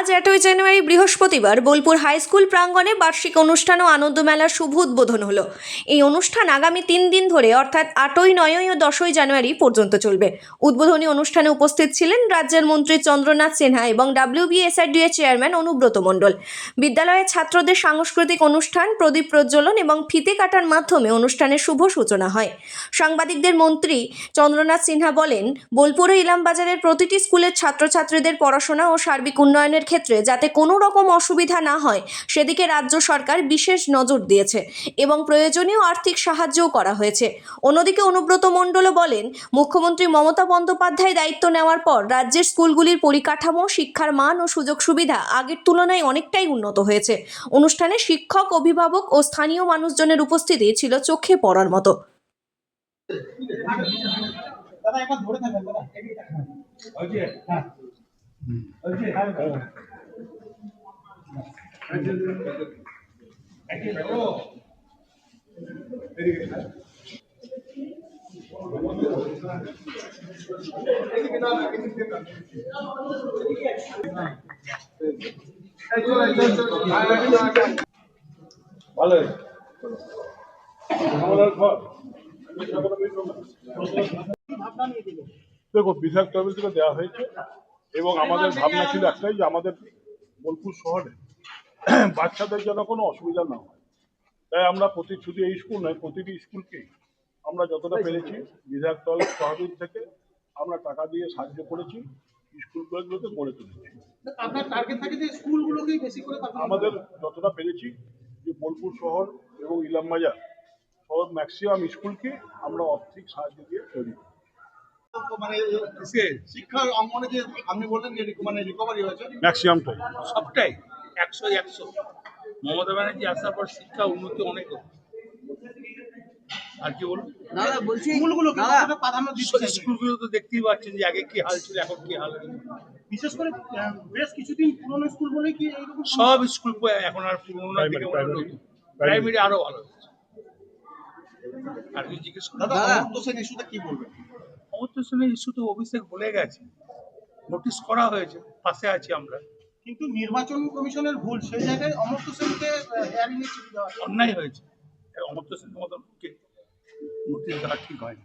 আজ 8ই জানুয়ারি বৃহস্পতিবার Bolpur high school প্রাঙ্গণে বার্ষিক অনুষ্ঠান ও আনন্দ মেলার শুভ উদ্বোধন হলো। এই অনুষ্ঠান আগামী 3 দিন ধরে অর্থাৎ 8ই, 9ই ও 10ই জানুয়ারি পর্যন্ত চলবে। উদ্বোধনী অনুষ্ঠানে উপস্থিত ছিলেন রাজ্যের মন্ত্রী চন্দ্রনাথ সিনহা এবং WBSRD এর চেয়ারম্যান অনুব্রত মণ্ডল। বিদ্যালয়ের ছাত্রদের সাংস্কৃতিক অনুষ্ঠান, প্রদীপ প্রজ্বলন এবং ফিতে কাটার মাধ্যমে অনুষ্ঠানের শুভ সূচনা হয়। সাংবাদিকদের মন্ত্রী চন্দ্রনাথ সিনহা বলেন, বোলপুর ও ইলামবাজারের প্রতিটি স্কুলের ছাত্রছাত্রীদের পড়াশোনা ও সার্বিক উন্নয়নের ক্ষেত্রে যাতে কোনো রকম অসুবিধা না হয় সেদিকে রাজ্য সরকার বিশেষ নজর দিয়েছে এবং প্রয়োজনীয় আর্থিক সাহায্যও করা হয়েছে। অন্যদিকে অনুব্রত মণ্ডলও বলেন, মুখ্যমন্ত্রী মমতা বন্দ্যোপাধ্যায় দায়িত্ব নেওয়ার পর রাজ্যের স্কুলগুলির পরিকাঠামো, শিক্ষার মান ও সুযোগ সুবিধা আগের তুলনায় অনেকটাই উন্নত হয়েছে। অনুষ্ঠানে শিক্ষক, অভিভাবক ও স্থানীয় মানুষজনের উপস্থিতি ছিল চোখে পড়ার মতো। দাদা একবার ধরে থাকেন দাদা এদিকে তাকান ওকে হ্যাঁ ওকে হ্যাঁ একে দেখো এদিকে এদিকে না এদিকে না এই চল ভালো আমাদের ঘর দেখো বিধায়ক তহবিল থেকে দেওয়া হয়েছে এবং আমাদের ভাবনা ছিল একটাই যে আমাদের বোলপুর শহরে বাচ্চাদের যেন কোনো অসুবিধা না হয়, তাই আমরা শুধু এই স্কুল নয় প্রতিটি স্কুলকেই আমরা যতটা পেরেছি বিধায়ক তহবিল থেকে আমরা টাকা দিয়ে সাহায্য করেছি, স্কুলগুলোকে গড়ে তুলেছি। আপনার টার্গেট থাকে যে স্কুলগুলোকেই বেশি করে আমাদের যতটা পেরেছি যে বোলপুর শহর এবং ইলামবাজার সব ম্যাক্সিমাম স্কুলকে আমরা আর্থিক সাহায্য দিয়ে তৈরি করি। মানে শিক্ষার অঙ্গনে যে আপনি বললেন যে মানে রিকভারি হয়েছে ম্যাক্সিমামটাই সবটাই 100 মমতা ব্যানার্জি আসার পর শিক্ষা উন্নতি অনেক আর কি বলুন দাদা বলছি স্কুলগুলো কতটা প্রাধান্য দিচ্ছে স্কুলগুলো তো দেখতেই পাচ্ছেন যে আগে কি হাল ছিল এখন কি হাল, বিশেষ করে বেশ কিছুদিন পুরনো স্কুল বলে কি এইরকম সব স্কুল এখন আর পুরোনো না থেকে প্রাইমারি আরো ভালো হচ্ছে। আর কি জিজ্ঞেস করুন দাদা অমর্ত্য ইস্যুটা কি বলবেন? অমর্ত্য সেনের ইস্যু তো অভিষেক বলে গেছে, নোটিশ করা হয়েছে, পাশে আছি আমরা। কিন্তু নির্বাচন কমিশনের ভুল, সেই জায়গায় অমর্ত্য সেনকে হেয়ারিং এ চিঠি দেওয়া অন্যায় হয়েছে, অমর্ত্য সেনের মতো নোটিশ দেওয়া ঠিক হয়নি।